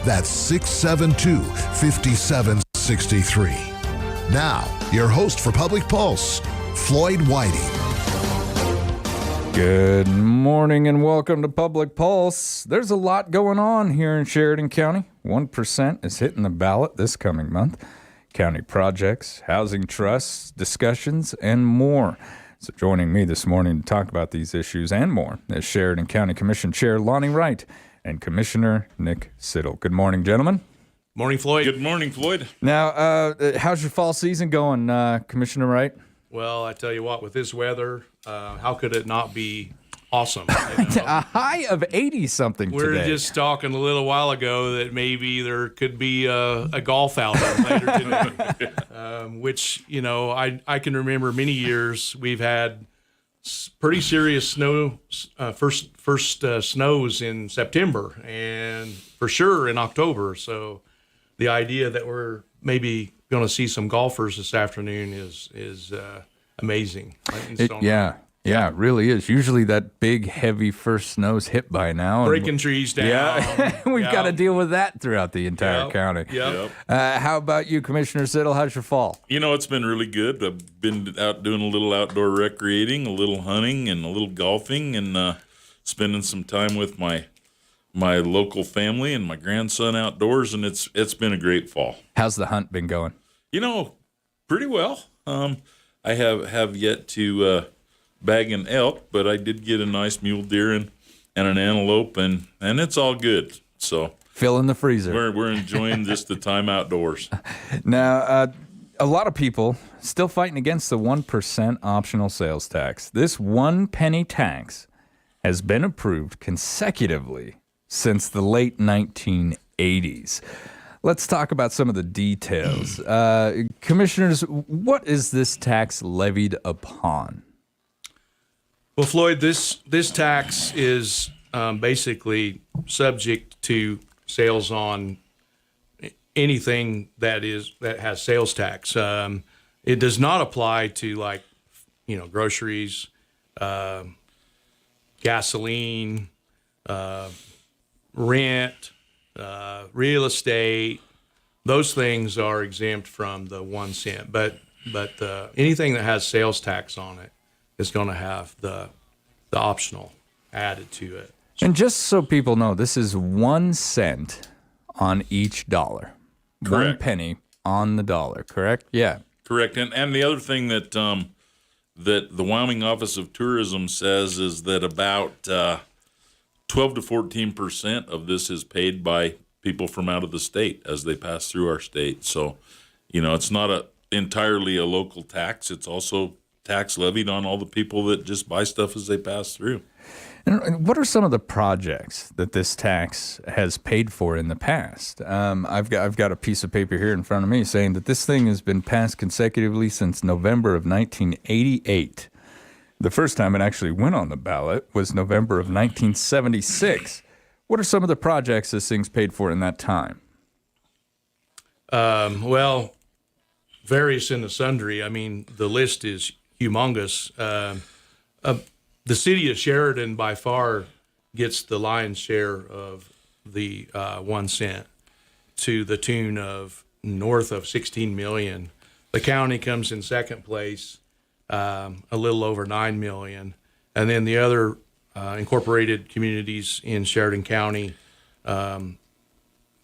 That's 672-5763. Now, your host for Public Pulse, Floyd Whiting. Good morning and welcome to Public Pulse. There's a lot going on here in Sheridan County. 1% is hitting the ballot this coming month. County projects, housing trusts, discussions, and more. So joining me this morning to talk about these issues and more is Sheridan County Commission Chair Lonnie Wright and Commissioner Nick Siddle. Good morning, gentlemen. Morning, Floyd. Good morning, Floyd. Now, how's your fall season going, Commissioner Wright? Well, I tell you what, with this weather, how could it not be awesome? A high of 80-something today. We were just talking a little while ago that maybe there could be a golf outing later today, which, you know, I can remember many years we've had pretty serious snow, first snows in September and for sure in October. So the idea that we're maybe going to see some golfers this afternoon is amazing. Yeah, it really is. Usually that big, heavy first snow's hit by now. Breaking trees down. Yeah, we've got to deal with that throughout the entire county. Yep. How about you, Commissioner Siddle? How's your fall? You know, it's been really good. I've been out doing a little outdoor recreating, a little hunting, and a little golfing, and spending some time with my local family and my grandson outdoors, and it's been a great fall. How's the hunt been going? You know, pretty well. I have yet to bag an elk, but I did get a nice mule deer and an antelope, and it's all good. So fill in the freezer. We're enjoying just the time outdoors. Now, a lot of people still fighting against the 1% optional sales tax. This 1 penny tax has been approved consecutively since the late 1980s. Let's talk about some of the details. Commissioners, what is this tax levied upon? Well, Floyd, this tax is basically subject to sales on anything that has sales tax. It does not apply to groceries, gasoline, rent, real estate. Those things are exempt from the 1 cent, but anything that has sales tax on it is going to have the optional added to it. And just so people know, this is 1 cent on each dollar. Correct. 1 penny on the dollar, correct? Yeah. Correct. And the other thing that that the Wyoming Office of Tourism says is that about 12 to 14% of this is paid by people from out of the state as they pass through our state. So, you know, it's not entirely a local tax. It's also tax levied on all the people that just buy stuff as they pass through. And what are some of the projects that this tax has paid for in the past? I've got a piece of paper here in front of me saying that this thing has been passed consecutively since November of 1988. The first time it actually went on the ballot was November of 1976. What are some of the projects this thing's paid for in that time? Well, various in the sundry. I mean, the list is humongous. The city of Sheridan by far gets the lion's share of the 1 cent to the tune of north of $16 million. The county comes in second place, a little over $9 million. And then the other incorporated communities in Sheridan County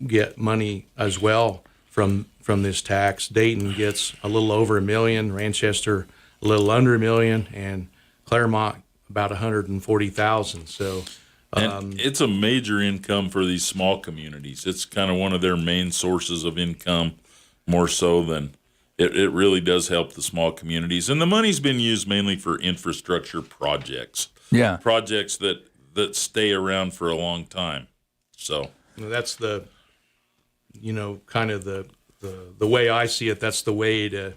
get money as well from this tax. Dayton gets a little over $1 million, Ranchester a little under $1 million, and Claremont about $140,000. So and it's a major income for these small communities. It's kind of one of their main sources of income, more so than it really does help the small communities. And the money's been used mainly for infrastructure projects. Yeah. Projects that stay around for a long time. So that's the, you know, kind of the way I see it. That's the way to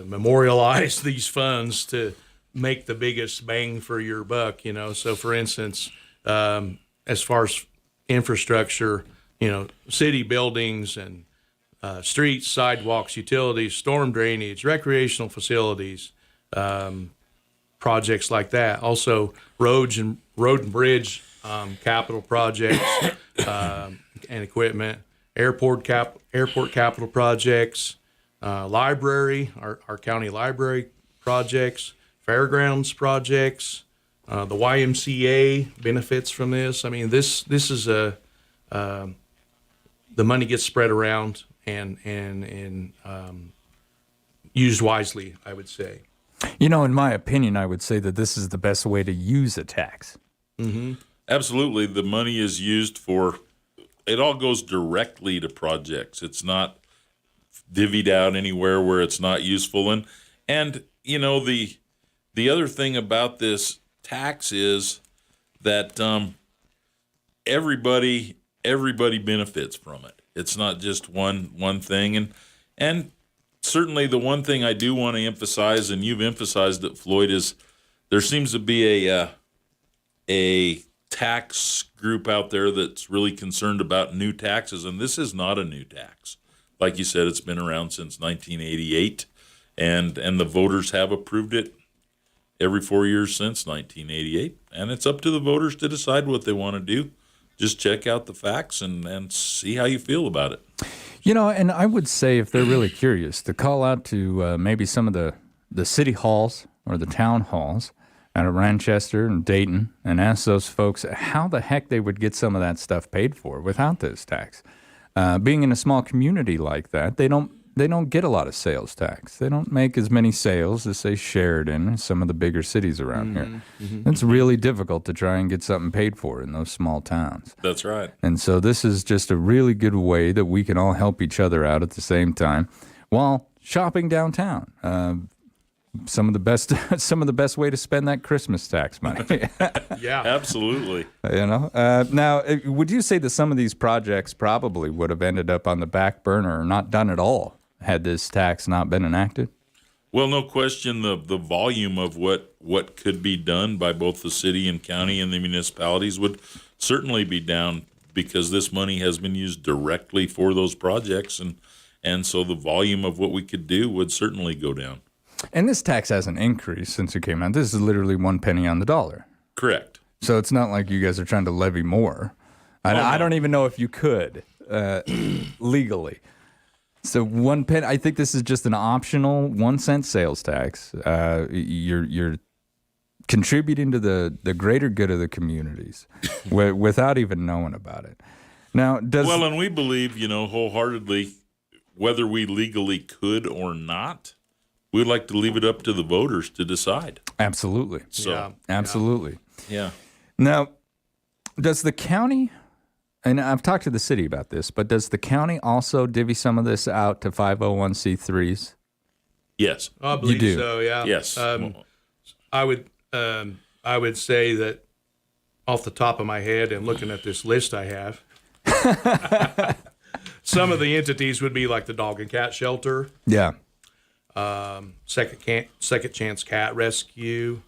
memorialize these funds to make the biggest bang for your buck, you know. So for instance, as far as infrastructure, you know, city buildings and streets, sidewalks, utilities, storm drainage, recreational facilities, projects like that. Also road and bridge capital projects and equipment, airport capital projects, library, our county library projects, fairgrounds projects, the YMCA benefits from this. I mean, this is the money gets spread around and used wisely, I would say. You know, in my opinion, I would say that this is the best way to use a tax. Absolutely. The money is used for, it all goes directly to projects. It's not divvied out anywhere where it's not useful. And you know, the other thing about this tax is that everybody benefits from it. It's not just one thing. And certainly the one thing I do want to emphasize, and you've emphasized it, Floyd, is there seems to be a tax group out there that's really concerned about new taxes, and this is not a new tax. Like you said, it's been around since 1988, and the voters have approved it every 4 years since 1988, and it's up to the voters to decide what they want to do. Just check out the facts and see how you feel about it. You know, and I would say if they're really curious, to call out to maybe some of the city halls or the town halls out of Manchester and Dayton and ask those folks how the heck they would get some of that stuff paid for without this tax. Being in a small community like that, they don't get a lot of sales tax. They don't make as many sales as, say, Sheridan and some of the bigger cities around here. It's really difficult to try and get something paid for in those small towns. That's right. And so this is just a really good way that we can all help each other out at the same time while shopping downtown. Some of the best way to spend that Christmas tax money. Yeah, Absolutely. You know. Now, would you say that some of these projects probably would have ended up on the back burner or not done at all had this tax not been enacted? Well, no question, the volume of what could be done by both the city and county and the municipalities would certainly be down because this money has been used directly for those projects, and so the volume of what we could do would certainly go down. And this tax hasn't increased since it came out. This is literally 1 penny on the dollar. Correct. So it's not like you guys are trying to levy more. I don't even know if you could legally. So 1 penny. I think this is just an optional 1 cent sales tax. You're contributing to the greater good of the communities without even knowing about it. Now, and we believe, wholeheartedly, whether we legally could or not, we'd like to leave it up to the voters to decide. Absolutely. So, absolutely. Yeah. Now, does the county, and I've talked to the city about this, but does the county also divvy some of this out to 501c3s? Yes. I believe do? so. Yeah. Yes. I would say that off the top of my head and looking at this list I have, some of the entities would be like the Dog and Cat Shelter, Yeah. Second Chance Cat Rescue,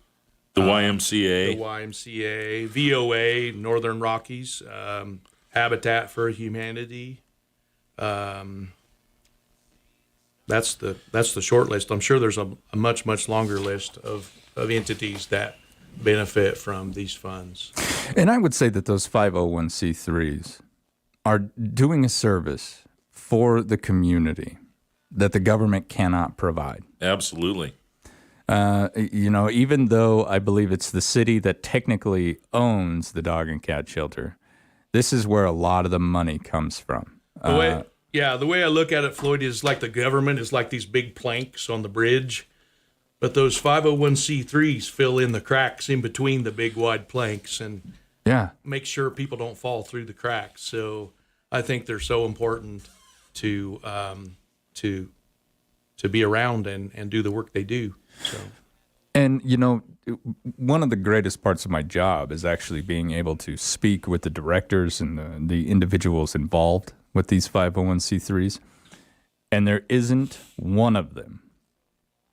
The the YMCA. YMCA, VOA, Northern Rockies, Habitat for Humanity. That's the short list. I'm sure there's a much longer list of entities that benefit from these funds. And I would say that those 501c3s are doing a service for the community that the government cannot provide. Absolutely. Even though I believe it's the city that technically owns the Dog and Cat Shelter, this is where a lot of the money comes from. The way I look at it, Floyd, is like the government is like these big planks on the bridge, but those 501c3s fill in the cracks in between the big wide planks and make sure people don't fall through the cracks. So I think they're so important to be around and do the work they do. So. And, one of the greatest parts of my job is actually being able to speak with the directors and the individuals involved with these 501c3s. And there isn't one of them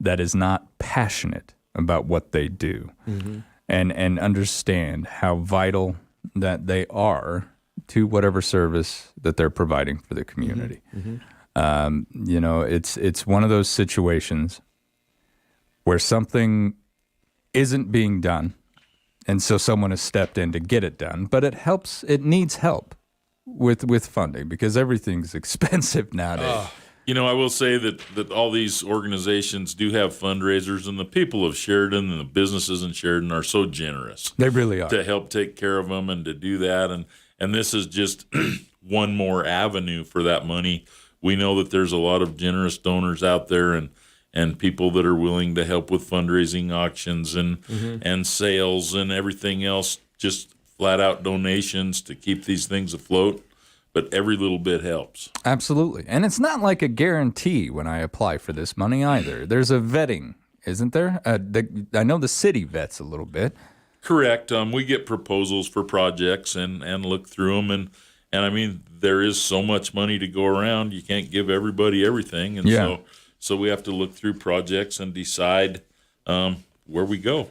that is not passionate about what they do and understand how vital that they are to whatever service that they're providing for the community. It's one of those situations where something isn't being done And so someone has stepped in to get it done. But it needs help with funding because everything's expensive nowadays. I will say that all these organizations do have fundraisers, and the people of Sheridan and the businesses in Sheridan are so generous. They really are. To help take care of them and to do that. And this is just one more avenue for that money. We know that there's a lot of generous donors out there and people that are willing to help with fundraising auctions and sales and everything else, just flat out donations to keep these things afloat. But every little bit helps. Absolutely. And it's not like a guarantee when I apply for this money either. There's a vetting, isn't there? I know the city vets a little bit. Correct. We get proposals for projects and look through them. And I mean, there is so much money to go around. You can't give everybody everything. And so we have to look through projects and decide where we go.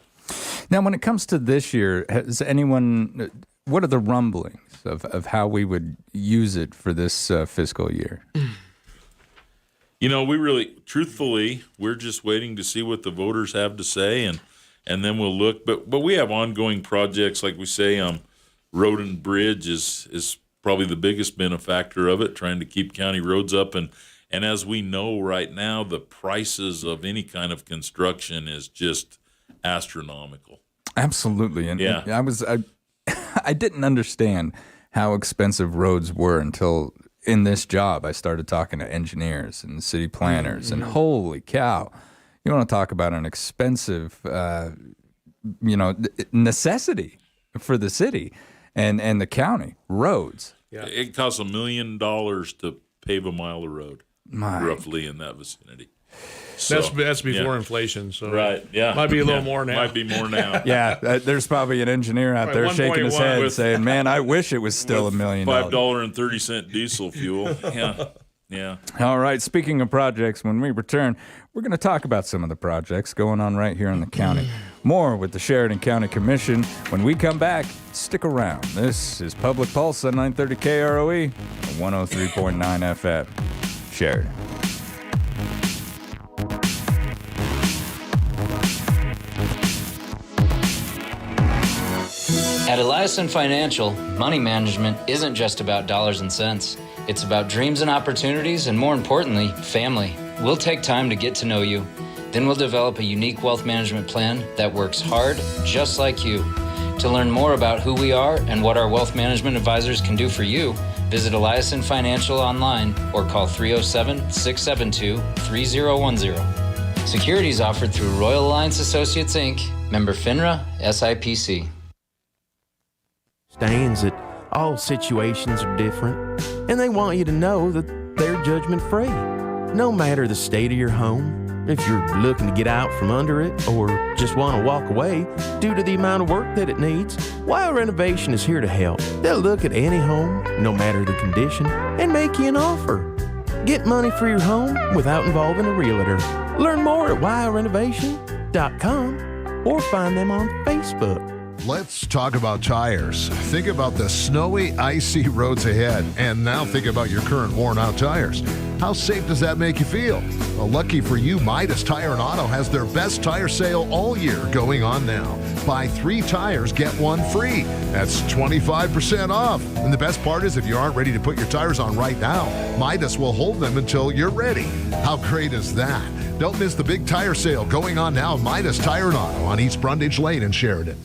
Now, when it comes to this year, what are the rumblings of how we would use it for this fiscal year? Truthfully, we're just waiting to see what the voters have to say, and then we'll look. But we have ongoing projects, like we say, Road and Bridge is probably the biggest benefactor of it, trying to keep county roads up. And as we know right now, the prices of any kind of construction is just astronomical. Absolutely. And I didn't understand how expensive roads were until in this job I started talking to engineers and city planners, and holy cow, you want to talk about an expensive, necessity for the city and the county, roads. Yeah. It costs $1 million to pave a mile of road, roughly in that vicinity. So, that's before inflation, so right, yeah, might be a little more now. Might be more now. Yeah, there's probably an engineer out there shaking his head saying, "Man, I wish it was still $1 million." $5.30 diesel fuel. Yeah. All right. Speaking of projects, when we return, we're going to talk about some of the projects going on right here in the county. More with the Sheridan County Commission when we come back. Stick around. This is Public Pulse on 930 KROE, 103.9 FM, Sheridan. At Eliason Financial, money management isn't just about dollars and cents. It's about dreams and opportunities, and more importantly, family. We'll take time to get to know you. Then we'll develop a unique wealth management plan that works hard, just like you. To learn more about who we are and what our wealth management advisors can do for you, visit Eliason Financial online or call 307-672-3010. Securities offered through Royal Alliance Associates, Inc., member FINRA, SIPC. Understands that all situations are different, and they want you to know that they're judgment-free. No matter the state of your home, if you're looking to get out from under it or just want to walk away due to the amount of work that it needs, Weil Renovation is here to help. They'll look at any home, no matter the condition, and make you an offer. Get money for your home without involving a realtor. Learn more at weilrenovation.com or find them on Facebook. Let's talk about tires. Think about the snowy, icy roads ahead, and now think about your current worn-out tires. How safe does that make you feel? Well, lucky for you, Midas Tire and Auto has their best tire sale all year going on now. Buy 3 tires, get 1 free. That's 25% off. And the best part is if you aren't ready to put your tires on right now, Midas will hold them until you're ready. How great is that? Don't miss the big tire sale going on now at Midas Tire and Auto on East Brundage Lane in Sheridan.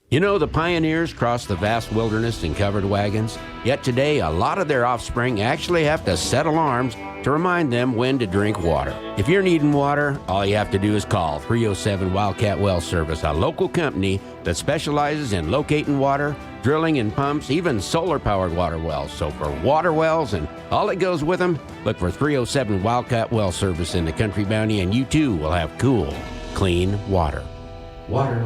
You know, the pioneers crossed the vast wilderness in covered wagons, yet today a lot of their offspring actually have to set alarms to remind them when to drink water. If you're needing water, all you have to do is call 307 Wildcat Well Service, a local company that specializes in locating water, drilling and pumps, even solar-powered water wells. So for water wells and all that goes with them, look for 307 Wildcat Well Service in the Country Bounty, and you too will have cool, clean water. Water.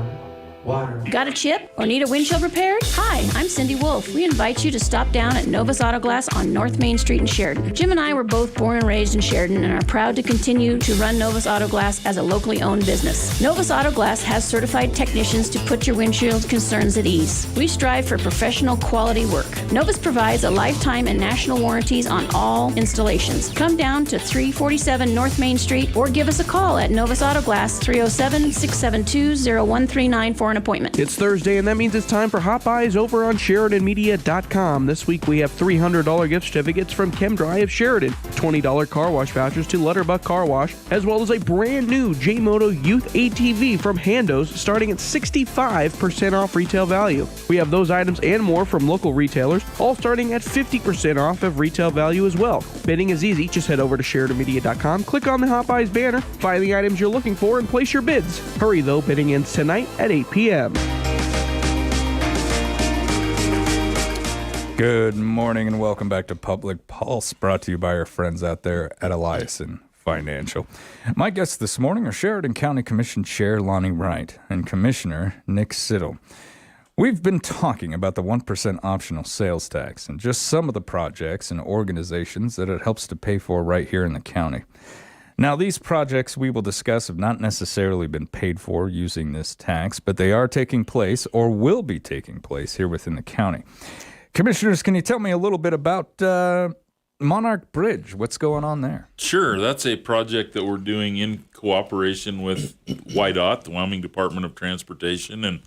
Got a chip or need a windshield repaired? Hi, I'm Cindy Wolf. We invite you to stop down at Novus Auto Glass on North Main Street in Sheridan. Jim and I were both born and raised in Sheridan and are proud to continue to run Novus Auto Glass as a locally owned business. Novus Auto Glass has certified technicians to put your windshield concerns at ease. We strive for professional quality work. Novus provides a lifetime and national warranties on all installations. Come down to 347 North Main Street or give us a call at Novus Auto Glass 307-672-0139 for an appointment. It's Thursday, and that means it's time for Hot Buys over on SheridanMedia.com. This week we have $300 gift certificates from ChemDry of Sheridan, $20 car wash vouchers to Lutterbuck Car Wash, as well as a brand new J-Moto Youth ATV from Handos starting at 65% off retail value. We have those items and more from local retailers, all starting at 50% off of retail value as well. Bidding is easy. Just head over to SheridanMedia.com, click on the Hot Buys banner, find the items you're looking for, and place your bids. Hurry though, bidding ends tonight at 8 p.m. Good morning and welcome back to Public Pulse, brought to you by our friends out there at Eliason Financial. My guests this morning are Sheridan County Commission Chair Lonnie Wright and Commissioner Nick Siddle. We've been talking about the 1% optional sales tax and just some of the projects and organizations that it helps to pay for right here in the county. Now, these projects we will discuss have not necessarily been paid for using this tax, but they are taking place or will be taking place here within the county. Commissioners, can you tell me a little bit about Monarch Bridge? What's going on there? Sure. That's a project that we're doing in cooperation with WYDOT, the Wyoming Department of Transportation.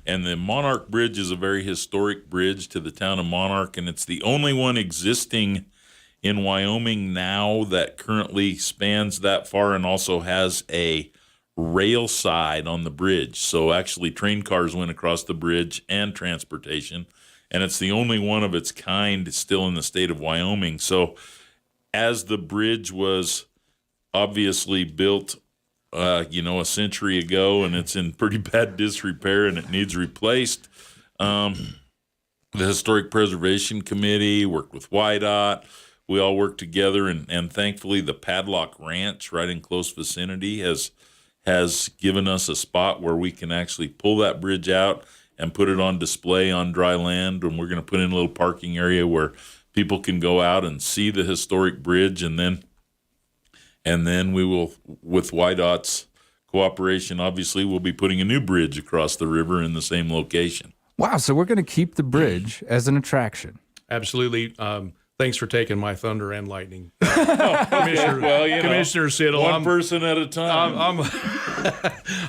And the Monarch Bridge is a very historic bridge to the town of Monarch, and it's the only one existing in Wyoming now that currently spans that far and also has a rail side on the bridge. So actually train cars went across the bridge and transportation. And it's the only one of its kind still in the state of Wyoming. So as the bridge was obviously built, a century ago, and it's in pretty bad disrepair and it needs replaced, the Historic Preservation Committee worked with WYDOT. We all worked together, and thankfully the Padlock Ranch right in close vicinity has given us a spot where we can actually pull that bridge out and put it on display on dry land, and we're going to put in a little parking area where people can go out and see the historic bridge, and then we will, with WYDOT's cooperation, obviously, we'll be putting a new bridge across the river in the same location. Wow, so we're going to keep the bridge as an attraction. Absolutely. Thanks for taking my thunder and lightning, Commissioner Siddle. One person at a time.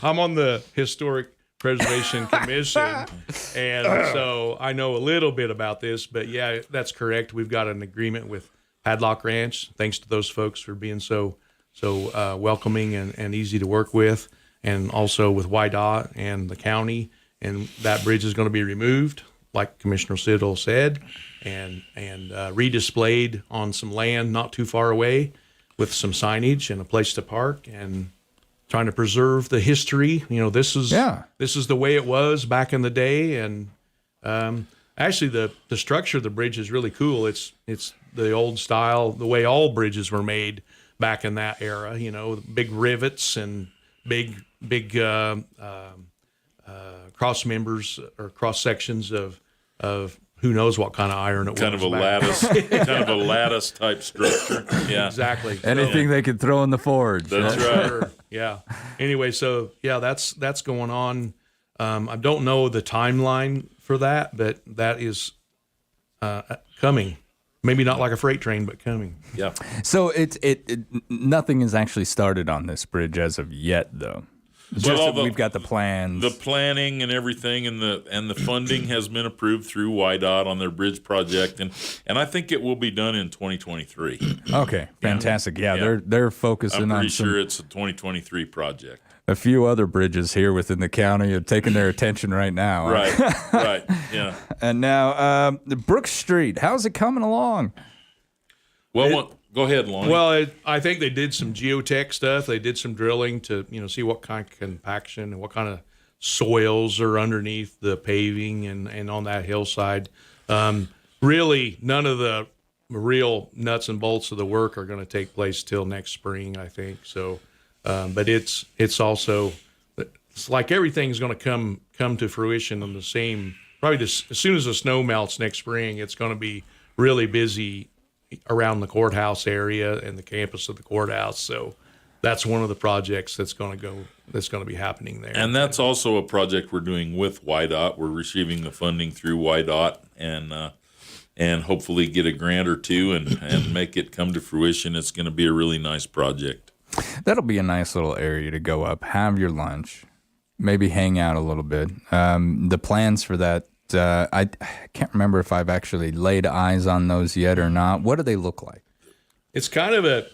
I'm on the Historic Preservation Commission, and so I know a little bit about this, but yeah, that's correct. We've got an agreement with Padlock Ranch. Thanks to those folks for being so welcoming and easy to work with, and also with WYDOT and the county. And that bridge is going to be removed, like Commissioner Siddle said, and redisplayed on some land not too far away with some signage and a place to park, and trying to preserve the history. This is the way it was back in the day, and actually the structure of the bridge is really cool. It's the old style, the way all bridges were made back in that era. Big rivets and big cross members or cross sections of who knows what kind of iron it was. Kind of a lattice type structure. Yeah, exactly. Anything they could throw in the forge. That's right. Sure. Yeah. Anyway, so yeah, that's going on. I don't know the timeline for that, but that is coming. Maybe not like a freight train, but coming. Yeah. So nothing is actually started on this bridge as of yet, though. We've got the plans. The planning and everything, and the funding has been approved through WYDOT on their bridge project, and I think it will be done in 2023. Okay, fantastic. Yeah. They're focusing on. I'm pretty sure it's a 2023 project. A few other bridges here within the county are taking their attention right now. Right, yeah. And now, Brook Street, how's it coming along? Well, go ahead, Lonnie. Well, I think they did some geotech stuff. They did some drilling to see what kind of compaction and what kind of soils are underneath the paving and on that hillside. Really, none of the real nuts and bolts of the work are going to take place till next spring, I think. So, but it's also, it's like everything's going to come to fruition on the same. Probably just, as soon as the snow melts next spring, it's going to be really busy around the courthouse area and the campus of the courthouse. So that's one of the projects that's going to be happening there. And that's also a project we're doing with WYDOT. We're receiving the funding through WYDOT, and and hopefully get a grant or two and make it come to fruition. It's going to be a really nice project. That'll be a nice little area to go up, have your lunch, maybe hang out a little bit. The plans for that, I can't remember if I've actually laid eyes on those yet or not. What do they look like? It's kind of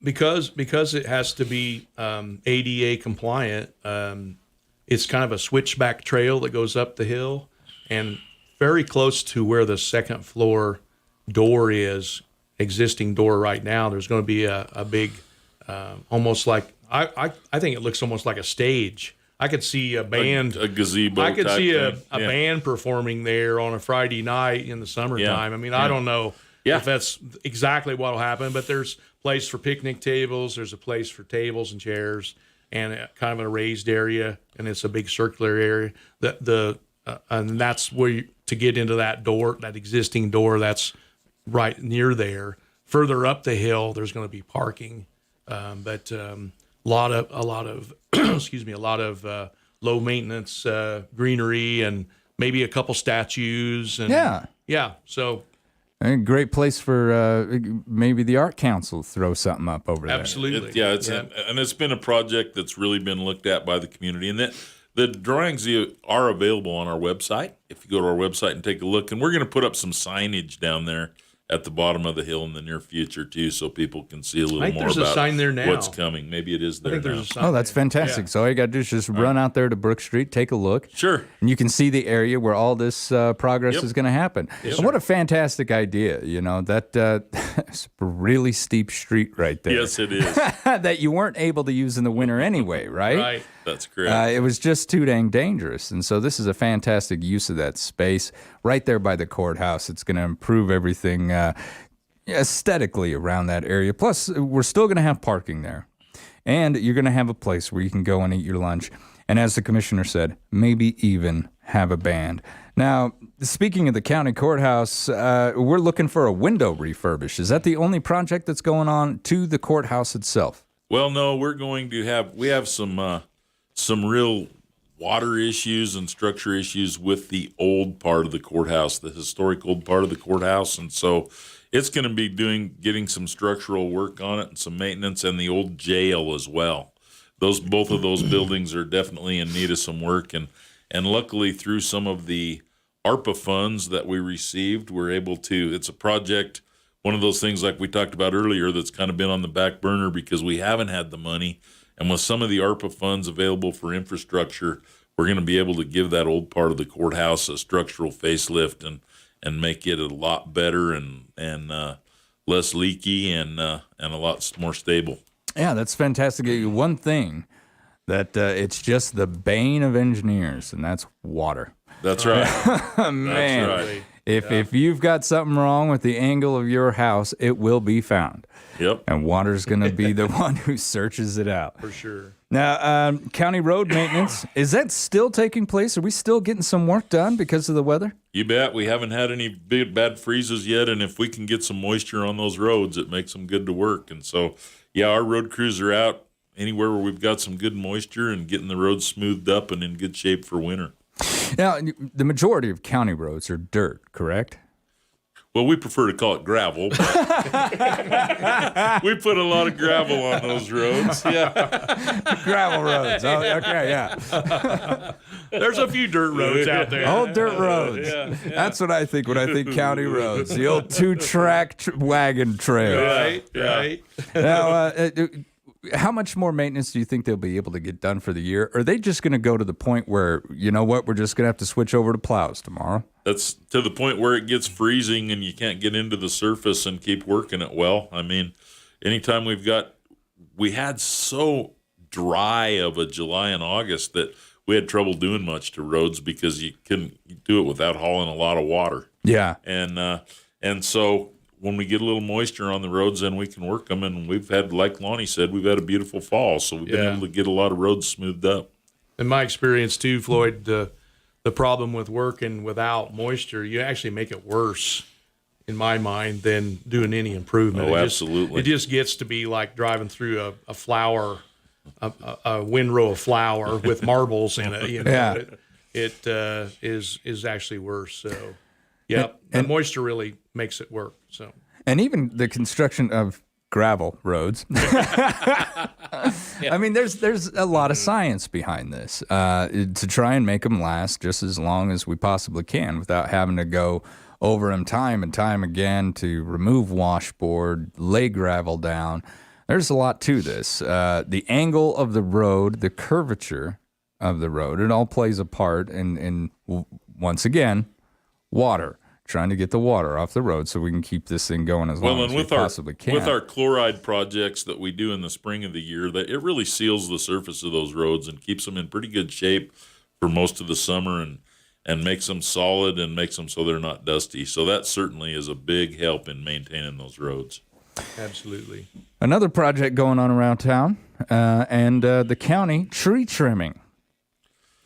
because it has to be ADA compliant. It's kind of a switchback trail that goes up the hill, and very close to where the second floor door is, existing door right now. There's going to be a big, almost like I think it looks almost like a stage. I could see a band, a gazebo. I could type see a thing. band performing there on a Friday night in the summertime. Yeah. I mean, I don't know Yeah. if that's exactly what will happen, but there's a place for picnic tables. There's a place for tables and chairs, and kind of a raised area, and it's a big circular area. And that's where to get into that door, that existing door that's right near there. Further up the hill, there's going to be parking, but a lot of excuse me, a lot of low maintenance greenery, and maybe a couple statues. And yeah. So A great place for maybe the Art Council to throw something up over there. absolutely, And it's been a project that's really been looked at by the community, and that the drawings are available on our website. If you go to our website and take a look, and we're going to put up some signage down there at the bottom of the hill in the near future too, so people can see a little I think more there's a about sign there now. what's coming. Maybe it is I there think now. there's a sign. Oh, that's fantastic. So all you got to do is just run out there to Brook Street, take a look. Sure. And you can see the area where all this progress Yep. is going to happen. And what a fantastic idea, that's a really steep street right there. Yes, it is. That you weren't able to use in the winter anyway, right? Right. That's correct. It was just too dang dangerous. And so this is a fantastic use of that space right there by the courthouse. It's going to improve everything aesthetically around that area. Plus, we're still going to have parking there. And you're going to have a place where you can go and eat your lunch. And as the commissioner said, maybe even have a band. Now, speaking of the county courthouse, we're looking for a window refurbish. Is that the only project that's going on to the courthouse itself? Well, no, we have some real water issues and structure issues with the old part of the courthouse, the historic old part of the courthouse, and so it's going to be getting some structural work on it and some maintenance, and the old jail as well. Both of those buildings are definitely in need of some work, and luckily through some of the ARPA funds that we received, we're able to. It's a project, one of those things like we talked about earlier, that's kind of been on the back burner because we haven't had the money. And with some of the ARPA funds available for infrastructure, we're going to be able to give that old part of the courthouse a structural facelift and make it a lot better and less leaky and a lot more stable. Yeah, that's fantastic. One thing that it's just the bane of engineers, and that's water. That's right. Man, That's right. If you've got something wrong with the angle of your house, it will be found. Yep. And water's going to be the one who searches it out. for sure. Now, county road maintenance, is that still taking place? Are we still getting some work done because of the weather? You bet. We haven't had any bad freezes yet, and if we can get some moisture on those roads, it makes them good to work. And so, yeah, our road crews are out anywhere where we've got some good moisture and getting the roads smoothed up and in good shape for winter. Now, the majority of county roads are dirt, correct? Well, we prefer to call it gravel, but we put a lot of gravel on those roads. Yeah. Gravel roads. Oh, okay, yeah. There's a few dirt roads out there. Old dirt roads. That's what I think when I think county roads. The old two-track wagon trail. Right. Now, how much more maintenance do you think they'll be able to get done for the year? Or are they just going to go to the point where, you know what, we're just going to have to switch over to plows tomorrow? That's to the point where it gets freezing and you can't get into the surface and keep working it well. I mean, anytime we had so dry of a July and August that we had trouble doing much to roads because you couldn't do it without hauling a lot of water. Yeah. And so when we get a little moisture on the roads, then we can work them. And we've had, like Lonnie said, we've had a beautiful fall. So we've been able to get a lot of roads smoothed up. In my experience too, Floyd, the problem with working without moisture, you actually make it worse, in my mind, than doing any improvement. Oh, It absolutely. just gets to be like driving through a flower, a windrow of flour with marbles in it. You know? Yeah. It is actually worse. So. Yep. And moisture really makes it work. So, and even the construction of gravel roads. I mean, there's a lot of science behind this to try and make them last just as long as we possibly can without having to go over them time and time again to remove washboard, lay gravel down. There's a lot to this. The angle of the road, the curvature of the road, it all plays a part in once again, water. Trying to get the water off the road so we can keep this thing going as long as we possibly can. With our chloride projects that we do in the spring of the year, that it really seals the surface of those roads and keeps them in pretty good shape for most of the summer and makes them solid and makes them so they're not dusty. So that certainly is a big help in maintaining those roads. absolutely. Another project going on around town and the county tree trimming.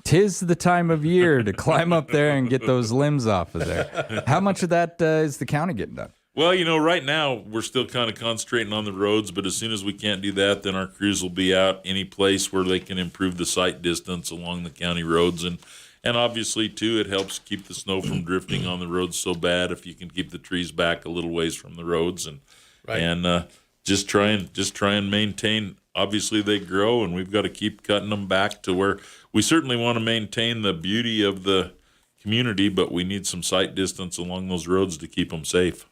'Tis the time of year to climb up there and get those limbs off of there. How much of that is the county getting done? Well, right now we're still kind of concentrating on the roads, but as soon as we can't do that, then our crews will be out any place where they can improve the sight distance along the county roads. And obviously, too, it helps keep the snow from drifting on the roads so bad if you can keep the trees back a little ways from the roads. And Right. and just try and maintain. Obviously, they grow, and we've got to keep cutting them back to where we certainly want to maintain the beauty of the community, but we need some sight distance along those roads to keep them safe.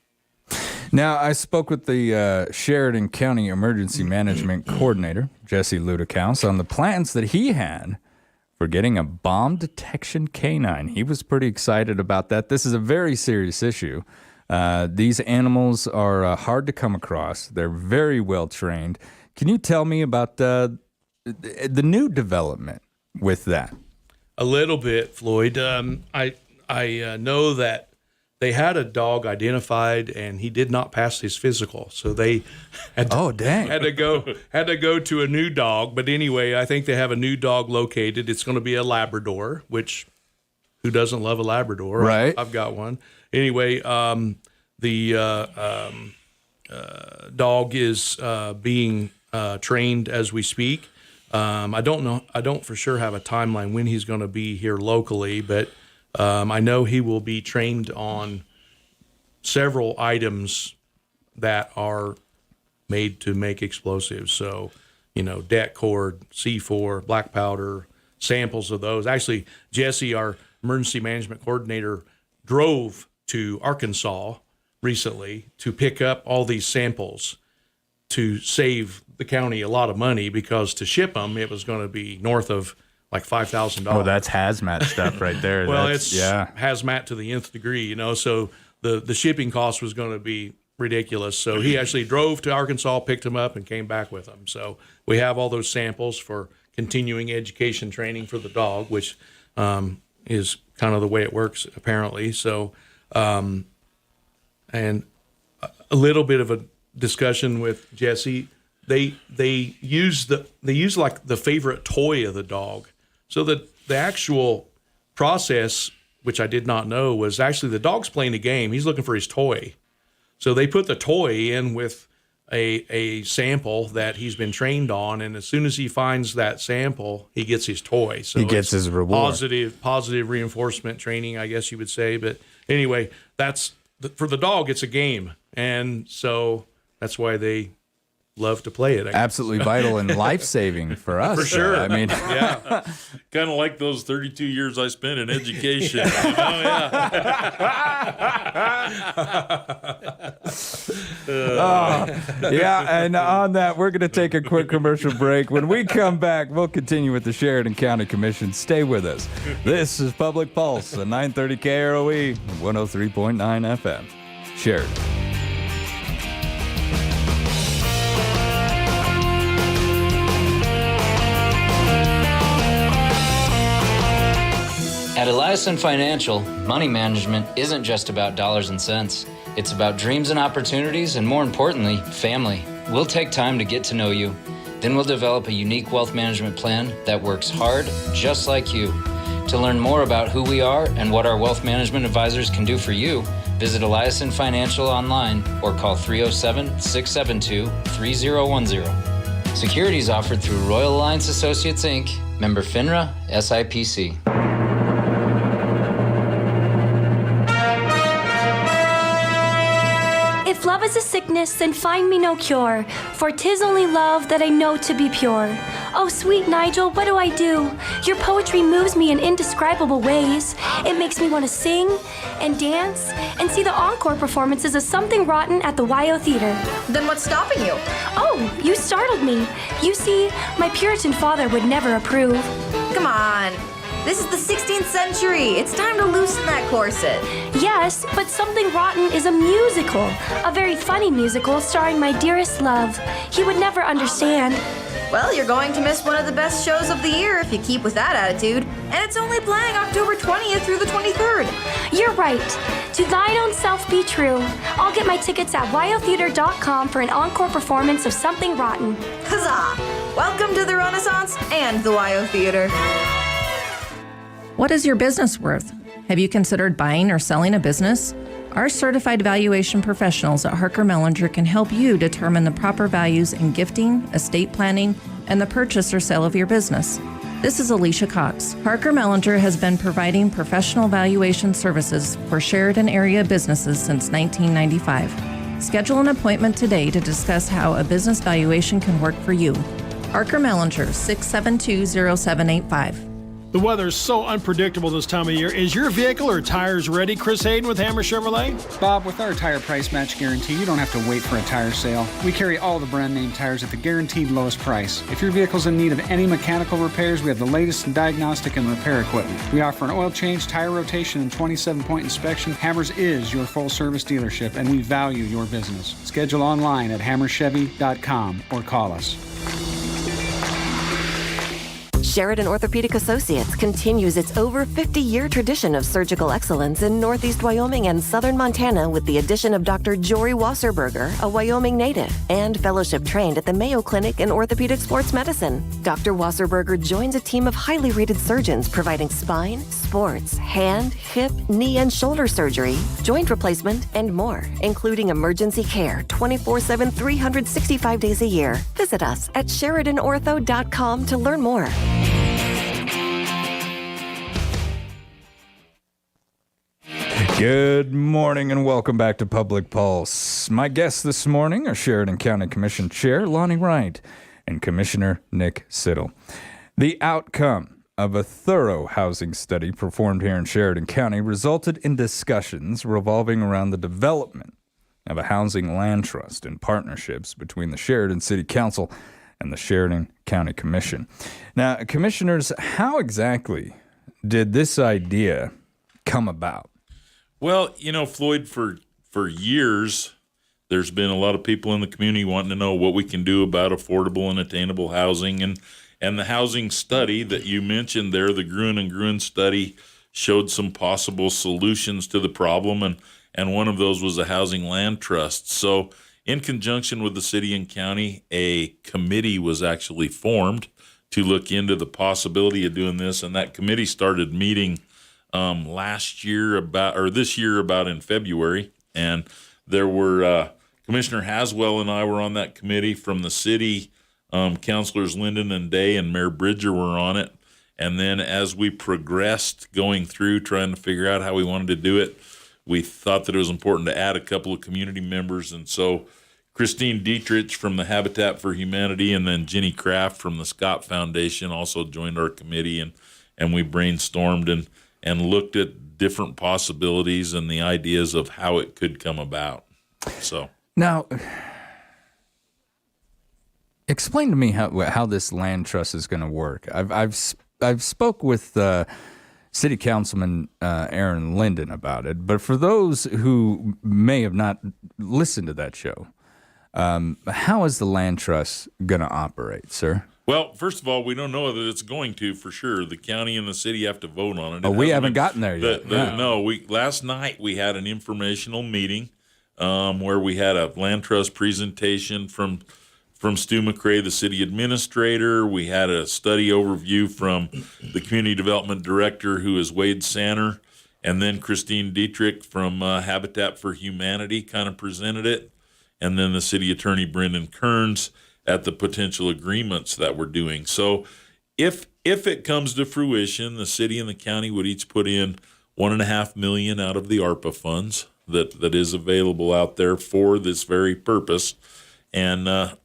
Now, I spoke with the Sheridan County Emergency Management Coordinator, Jesse Ludikaus, on the plans that he had for getting a bomb detection canine. He was pretty excited about that. This is a very serious issue. These animals are hard to come across. They're very well trained. Can you tell me about the new development with that? A little bit, Floyd. I know that they had a dog identified, and he did not pass his physical, so they had to go to a new dog. But anyway, I think they have a new dog located. It's going to be a Labrador, which who doesn't love a Labrador? Right. I've got one. Anyway, the dog is being trained as we speak. I don't know. I don't for sure have a timeline when he's going to be here locally, but I know he will be trained on several items that are made to make explosives. So, det cord, C4, black powder, samples of those. Actually, Jesse, our emergency management coordinator, drove to Arkansas recently to pick up all these samples to save the county a lot of money, because to ship them, it was going to be north of like $5,000. Oh, that's hazmat stuff right there. Well, it's hazmat to the nth degree, so the shipping cost was going to be ridiculous. So he actually drove to Arkansas, picked them up, and came back with them. So we have all those samples for continuing education training for the dog, which is kind of the way it works apparently. So, and a little bit of a discussion with Jesse. They use like the favorite toy of the dog. So the actual process, which I did not know, was actually the dog's playing a game. He's looking for his toy. So they put the toy in with a sample that he's been trained on, and as soon as he finds that sample, he gets his toy. So he gets his reward. Positive reinforcement training, I guess you would say. But anyway, for the dog, it's a game, and so that's why they love to play it. Absolutely vital and life-saving for us. For sure. I mean, yeah. Kind of like those 32 years I spent in education. Yeah, and on that, we're going to take a quick commercial break. When we come back, we'll continue with the Sheridan County Commission. Stay with us. This is Public Pulse, at 930 KROE, 103.9 FM. Sheridan. At Eliason Financial, money management isn't just about dollars and cents. It's about dreams and opportunities, and more importantly, family. We'll take time to get to know you. Then we'll develop a unique wealth management plan that works hard, just like you. To learn more about who we are and what our wealth management advisors can do for you, visit Eliason Financial online or call 307-672-3010. Securities offered through Royal Alliance Associates, Inc., member FINRA, SIPC. love is a sickness, and find me no cure, for 'tis only love that I know to be pure. Oh, sweet Nigel, what do I do? Your poetry moves me in indescribable ways. It makes me want to sing and dance and see the encore performances of Something Rotten at the YO Theater. Then what's stopping you? Oh, you startled me. You see, my Puritan father would never approve. Come on. This is the 16th century. It's time to loosen that corset. Yes, but Something Rotten is a musical. A very funny musical starring my dearest love. He would never understand. Well, you're going to miss one of the best shows of the year if you keep with that attitude. And it's only playing October 20th through the 23rd. You're right. To thine own self be true. I'll get my tickets at yotheater.com for an encore performance of Something Rotten. Huzzah! Welcome to the Renaissance and the YO Theater. What is your business worth? Have you considered buying or selling a business? Our certified valuation professionals at Harker Mellinger can help you determine the proper values in gifting, estate planning, and the purchase or sale of your business. This is Alicia Cox. Harker Mellinger has been providing professional valuation services for Sheridan area businesses since 1995. Schedule an appointment today to discuss how a business valuation can work for you. Harker Mellinger, 672-0785. The weather is so unpredictable this time of year. Is your vehicle or tires ready? Chris Hayden with Hammer Chevrolet. Bob, with our tire price match guarantee, you don't have to wait for a tire sale. We carry all the brand name tires at the guaranteed lowest price. If your vehicle's in need of any mechanical repairs, we have the latest in diagnostic and repair equipment. We offer an oil change, tire rotation, and 27-point inspection. Hammers is your full-service dealership, and we value your business. Schedule online at hammerchevy.com or call us. Sheridan Orthopedic Associates continues its over 50-year tradition of surgical excellence in Northeast Wyoming and Southern Montana with the addition of Dr. Jory Wasserberger, a Wyoming native, and fellowship trained at the Mayo Clinic in Orthopedic Sports Medicine. Dr. Wasserberger joins a team of highly rated surgeons providing spine, sports, hand, hip, knee, and shoulder surgery, joint replacement, and more, including emergency care 24/7, 365 days a year. Visit us at SheridanOrtho.com to learn more. Good morning and welcome back to Public Pulse. My guests this morning are Sheridan County Commission Chair Lonnie Wright and Commissioner Nick Siddle. The outcome of a thorough housing study performed here in Sheridan County resulted in discussions revolving around the development of a housing land trust and partnerships between the Sheridan City Council and the Sheridan County Commission. Now, commissioners, how exactly did this idea come about? Well, you know, Floyd, for years, there's been a lot of people in the community wanting to know what we can do about affordable and attainable housing. And the housing study that you mentioned there, the Gruen and Gruen study, showed some possible solutions to the problem. And one of those was a housing land trust. So in conjunction with the city and county, a committee was actually formed to look into the possibility of doing this. And that committee started meeting this year about in February, and there were Commissioner Haswell and I were on that committee. From the city, Councilors Linden and Day and Mayor Bridger were on it. And then as we progressed going through trying to figure out how we wanted to do it, we thought that it was important to add a couple of community members. And so Christine Dietrich from the Habitat for Humanity and then Jenny Kraft from the Scott Foundation also joined our committee, and we brainstormed and looked at different possibilities and the ideas of how it could come about. So now, explain to me how this land trust is going to work. I've spoke with City Councilman Aaron Linden about it, but for those who may have not listened to that show, how is the land trust going to operate, sir? Well, first of all, we don't know that it's going to for sure. The county and the city have to vote on it. Oh, we haven't gotten there yet. Last night we had an informational meeting where we had a land trust presentation from Stu McCrae, the city administrator. We had a study overview from the community development director, who is Wade Sanner, and then Christine Dietrich from Habitat for Humanity kind of presented it, and then the city attorney Brendan Kearns at the potential agreements that we're doing. So if it comes to fruition, the city and the county would each put in $1.5 million out of the ARPA funds that is available out there for this very purpose. And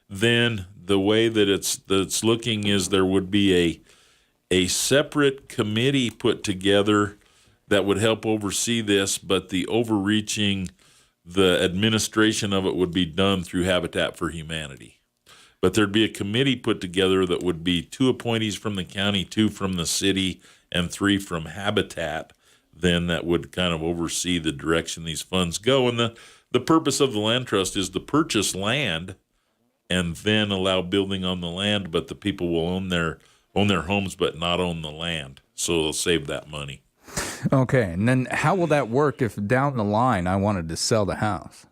then the way that it's looking is there would be a separate committee put together that would help oversee this, but the administration of it would be done through Habitat for Humanity. But there'd be a committee put together that would be 2 appointees from the county, 2 from the city, and 3 from Habitat, then that would kind of oversee the direction these funds go. And the purpose of the land trust is to purchase land and then allow building on the land, but the people will own their homes but not own the land. So they'll save that money. Okay, and then how will that work if down the line I wanted to sell the house?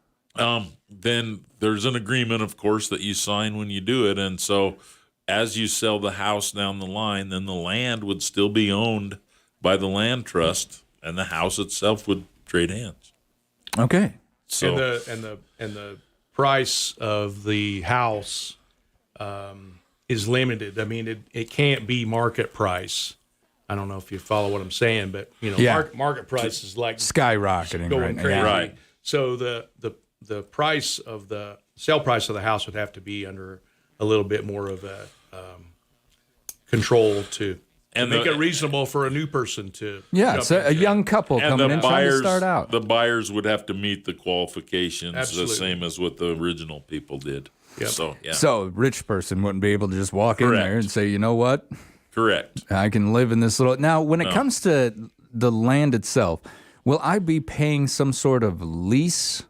Then there's an agreement, of course, that you sign when you do it. And so as you sell the house down the line, then the land would still be owned by the land trust, and the house itself would trade hands. Okay. So and the price of the house is limited. I mean, it can't be market price. I don't know if you follow what I'm saying, but market price is like skyrocketing going right crazy. now. Right. So the price of the sale price of the house would have to be under a little bit more of a control to make it reasonable for a new person to. Yeah, it's a young couple coming in trying to start out. The buyers would have to meet the qualifications Absolutely. the same as what the original people did. Yep. So, yeah. So a rich person wouldn't be able to just walk in there and say, you know what? Correct. I can live in this little. Now, when it comes to the land itself, will I be paying some sort of lease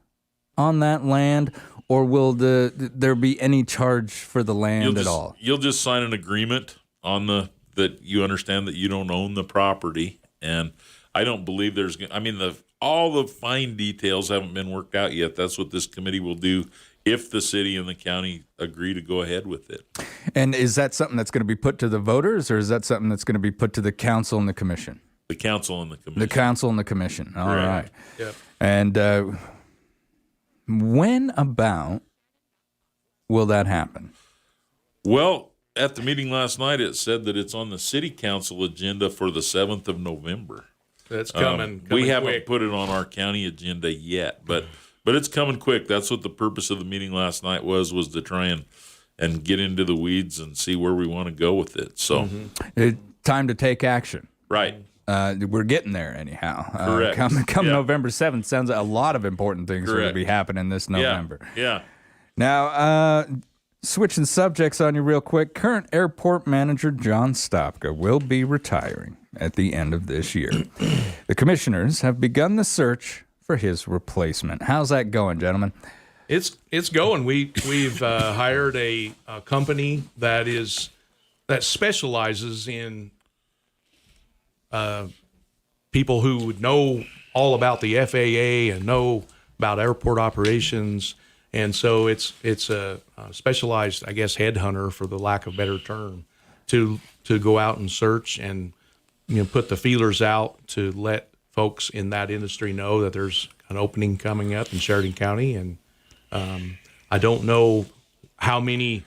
on that land, or will there be any charge for the land at all? You'll just sign an agreement on that you understand that you don't own the property, and I don't believe there's. I mean, all the fine details haven't been worked out yet. That's what this committee will do if the city and the county agree to go ahead with it. And is that something that's going to be put to the voters, or is that something that's going to be put to the council and the commission? The council and the commission. The council and the commission. All right. Yep. And when about will that happen? Well, at the meeting last night, it said that it's on the city council agenda for the 7th of November. That's coming we haven't quick. put it on our county agenda yet, but it's coming quick. That's what the purpose of the meeting last night was to try and get into the weeds and see where we want to go with it. So, Time to take action. Right. We're getting there anyhow. Correct. Come November 7th, sounds like a lot of important things are going to Correct. be happening this November. Yeah. Now, switching subjects on you real quick, current airport manager John Stopka will be retiring at the end of this year. The commissioners have begun the search for his replacement. How's that going, gentlemen? It's going. We've hired a company that specializes in people who would know all about the FAA and know about airport operations, and so it's a specialized, I guess, headhunter, for the lack of a better term, to go out and search and put the feelers out to let folks in that industry know that there's an opening coming up in Sheridan County. And I don't know how many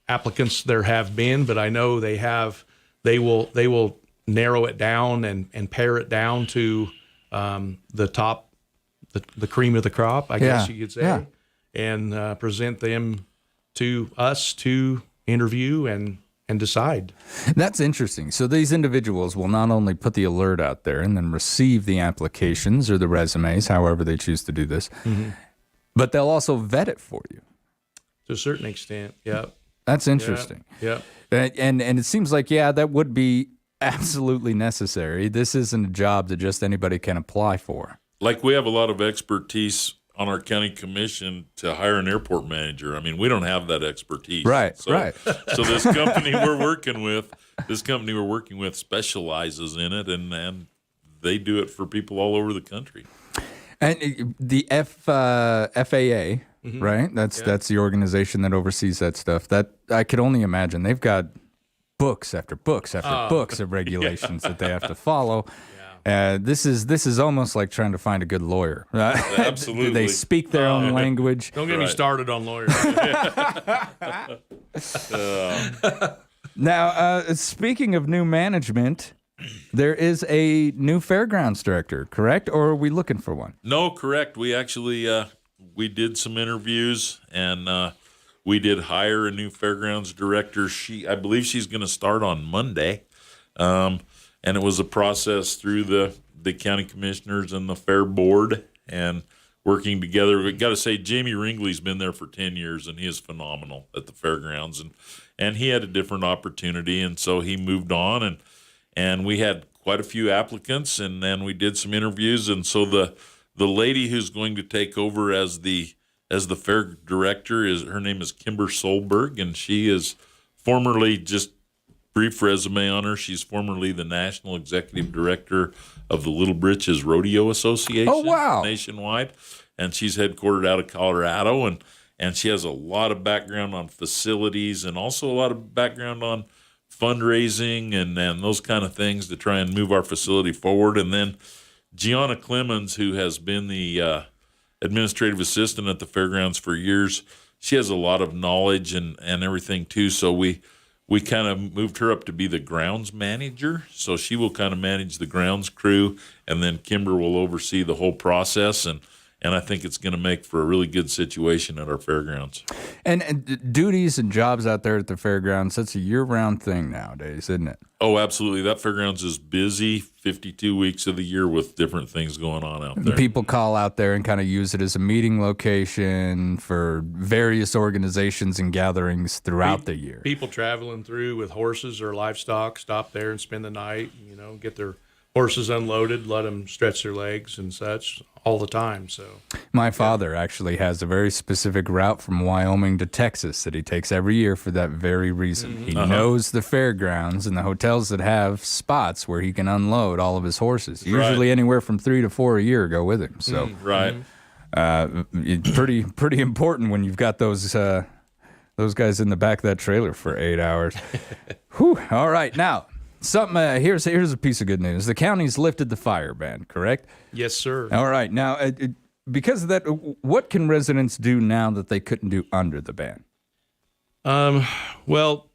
applicants there have been, but I know they will narrow it down and pare it down to the top, the cream of the crop, I guess you could say, and present them to us to interview and decide. That's interesting. So these individuals will not only put the alert out there and then receive the applications or the resumes, however they choose to do this, but they'll also vet it for you. To a certain extent, yep. That's interesting. Yep. And it seems like, that would be absolutely necessary. This isn't a job that just anybody can apply for. Like, we have a lot of expertise on our county commission to hire an airport manager. I mean, we don't have that expertise. Right. So this company we're working with specializes in it, and they do it for people all over the country. And the FAA, right? That's the organization that oversees that stuff. That I could only imagine. They've got books after books after books of regulations that they have to follow. This is almost like trying to find a good lawyer. Absolutely. They speak their own language. Don't get me started on lawyers. Now, speaking of new management, there is a new fairgrounds director, correct? Or are we looking for one? No, correct. We actually we did some interviews, and we did hire a new fairgrounds director. I believe she's going to start on Monday, and it was a process through the county commissioners and the fair board, and working together. We got to say, Jamie Ringley's been there for 10 years, and he is phenomenal at the fairgrounds, and he had a different opportunity, and so he moved on, and we had quite a few applicants, and then we did some interviews, and so the lady who's going to take over as the fair director her name is Kimber Solberg, and she is formerly, just brief resume on her, she's formerly the national executive director of the Little Britches Rodeo Association. Oh, wow. Nationwide, and she's headquartered out of Colorado, and she has a lot of background on facilities and also a lot of background on fundraising and those kind of things to try and move our facility forward. And then Gianna Clemens, who has been the administrative assistant at the fairgrounds for years, she has a lot of knowledge and everything too. So we kind of moved her up to be the grounds manager. So she will kind of manage the grounds crew, and then Kimber will oversee the whole process. And I think it's going to make for a really good situation at our fairgrounds. And duties and jobs out there at the fairgrounds, that's a year-round thing nowadays, isn't it? Oh, absolutely. That fairgrounds is busy 52 weeks of the year with different things going on out there. People call out there and kind of use it as a meeting location for various organizations and gatherings throughout the year. People traveling through with horses or livestock stop there and spend the night, get their horses unloaded, let them stretch their legs and such all the time. So my father actually has a very specific route from Wyoming to Texas that he takes every year for that very reason. Mm-hmm. He knows the fairgrounds and the hotels that have spots where he can unload all of his horses. Usually anywhere from 3 to 4 a year go with him. So pretty important when you've got those guys in the back of that trailer for 8 hours. Whew. All right, now. Here's a piece of good news. The county's lifted the fire ban, correct? Yes, sir. All right. Now, because of that, what can residents do now that they couldn't do under the ban? Well,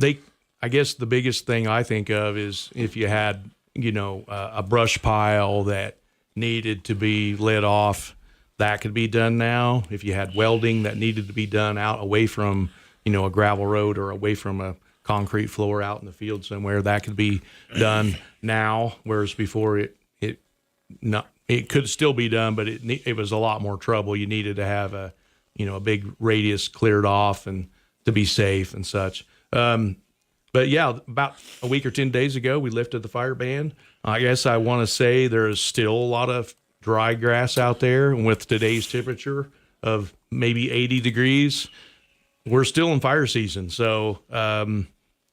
I guess the biggest thing I think of is if you had, a brush pile that needed to be lit off, that could be done now. If you had welding that needed to be done out away from, a gravel road or away from a concrete floor out in the field somewhere, that could be done now, whereas before it could still be done, but it was a lot more trouble. You needed to have a big radius cleared off and to be safe and such. But yeah, about a week or 10 days ago, we lifted the fire ban. I guess I want to say there's still a lot of dry grass out there, and with today's temperature of maybe 80 degrees, we're still in fire season. So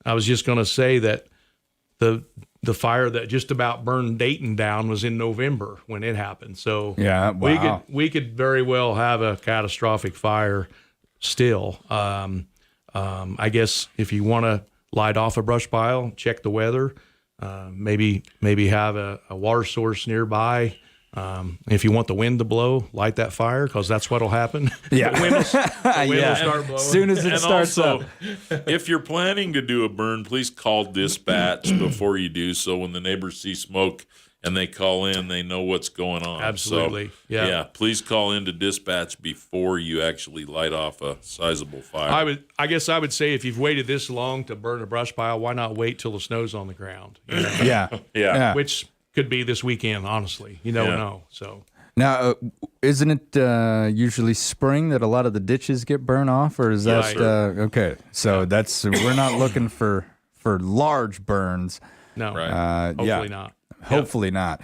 I was just going to say that the fire that just about burned Dayton down was in November when it happened. So yeah, wow. we could very well have a catastrophic fire still. I guess if you want to light off a brush pile, check the weather. Maybe have a water source nearby. If you want the wind to blow, light that fire, because that's what'll happen. Yeah, the wind will start blowing. As soon as it starts also, up. If you're planning to do a burn, please call dispatch before you do, so when the neighbors see smoke and they call in, they know what's going on. Absolutely. So, yeah. Please call into dispatch before you actually light off a sizable fire. I guess I would say if you've waited this long to burn a brush pile, why not wait till the snow's on the ground? Yeah. Which could be this weekend, honestly. You never know. So now, isn't it usually spring that a lot of the ditches get burned off, or is that okay? So we're not looking for large burns. No, hopefully not. Hopefully not.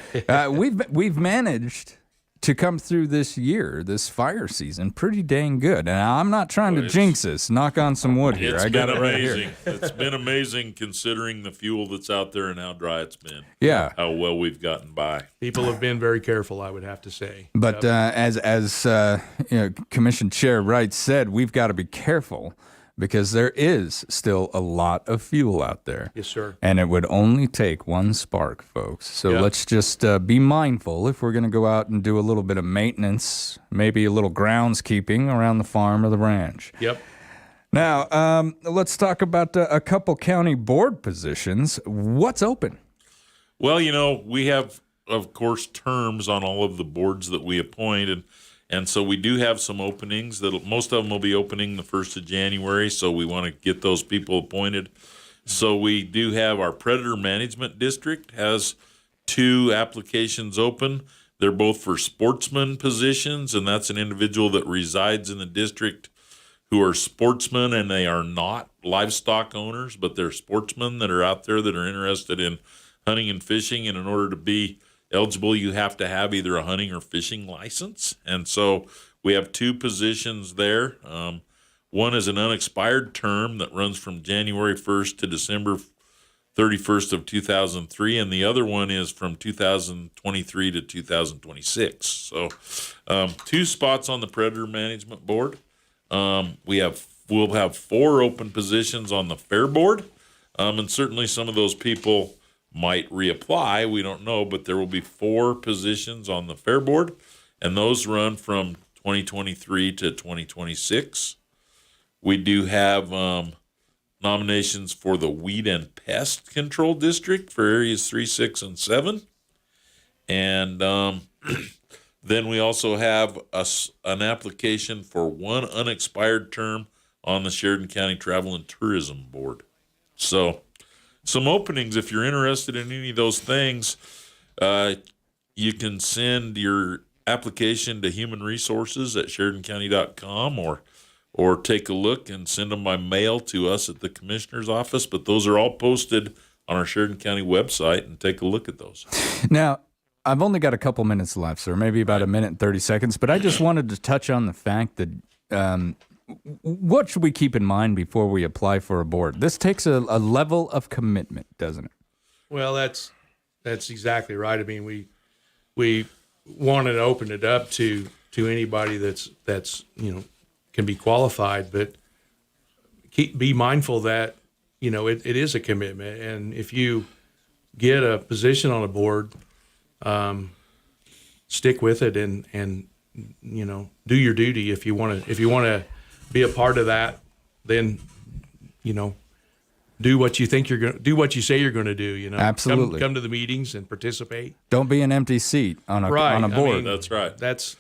We've managed to come through this fire season pretty dang good. And I'm not trying to jinx us. Knock on some wood here. It's I got been it right amazing. here. It's been amazing considering the fuel that's out there and how dry it's been. Yeah. How well we've gotten by. People have been very careful, I would have to say. But as Commission Chair Wright said, we've got to be careful because there is still a lot of fuel out there. Yes, sir. And it would only take one spark, folks. So let's just be mindful if we're going to go out and do a little bit of maintenance, maybe a little groundskeeping around the farm or the ranch. Yep. Now, let's talk about a couple county board positions. What's open? Well, we have, of course, terms on all of the boards that we appoint, and so we do have some openings. Most of them will be opening the 1st of January, so we want to get those people appointed. So we do have our Predator Management District has 2 applications open. They're both for sportsman positions, and that's an individual that resides in the district who are sportsmen, and they are not livestock owners, but they're sportsmen that are out there that are interested in hunting and fishing. And in order to be eligible, you have to have either a hunting or fishing license. And so we have 2 positions there. One is an unexpired term that runs from January 1st to December 31st of 2003, and the other one is from 2023 to 2026. So 2 spots on the Predator Management Board. We'll have 4 open positions on the Fair Board, and certainly some of those people might reapply. We don't know, but there will be 4 positions on the Fair Board, and those run from 2023 to 2026. We do have nominations for the Weed and Pest Control District for areas 3, 6, and 7. And then we also have an application for 1 unexpired term on the Sheridan County Travel and Tourism Board. So some openings. If you're interested in any of those things, you can send your application to Human Resources at SheridanCounty.com or take a look and send them by mail to us at the Commissioner's office. But those are all posted on our Sheridan County website, and take a look at those. Now, I've only got a couple minutes left, sir, maybe about a minute and 30 seconds, but I just wanted to touch on the fact that what should we keep in mind before we apply for a board? This takes a level of commitment, doesn't it? Well, that's exactly right. I mean, we wanted to open it up to anybody that's can be qualified, but be mindful that it is a commitment, and if you get a position on a board, stick with it and do your duty. If you want to be a part of that, then do what you think you're going to do, what you say you're going to do. Absolutely. Come to the meetings and participate. Don't be an empty seat on a board. I mean, that's right. That's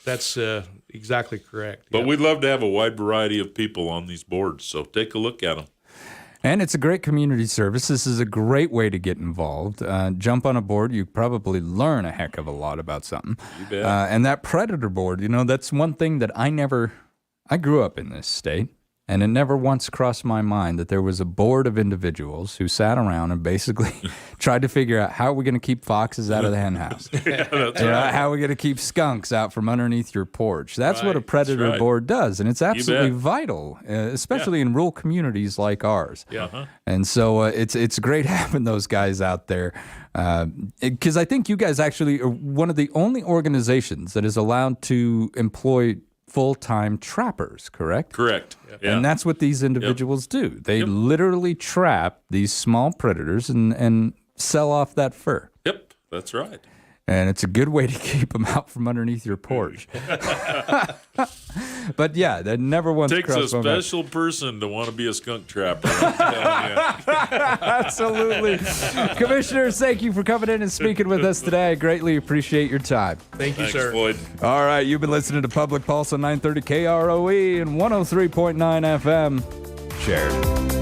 exactly correct. But we'd love to have a wide variety of people on these boards, so take a look at them. And it's a great community service. This is a great way to get involved. Jump on a board. You probably learn a heck of a lot about something. You bet. And that Predator board, that's one thing that I grew up in this state, and it never once crossed my mind that there was a board of individuals who sat around and basically tried to figure out how are we going to keep foxes out of the hen house? Yeah, that's right. How are we going to keep skunks out from underneath your porch? That's what a Predator board does, and it's absolutely vital, especially in rural communities like ours. Yeah. And so it's great having those guys out there, because I think you guys actually are one of the only organizations that is allowed to employ full-time trappers, correct? Correct. Yeah. And that's what these individuals do. They literally trap these small predators and sell off that fur. Yep, that's right. And it's a good way to keep them out from underneath your porch. But yeah, that never once takes crossed a my mind. special person to want to be a skunk trapper. I'm telling you. Absolutely. Commissioners, thank you for coming in and speaking with us today. I greatly appreciate your time. Thank you, Thanks, sir. Floyd. All right, you've been listening to Public Pulse on 930 KROE and 103.9 FM. Sheridan.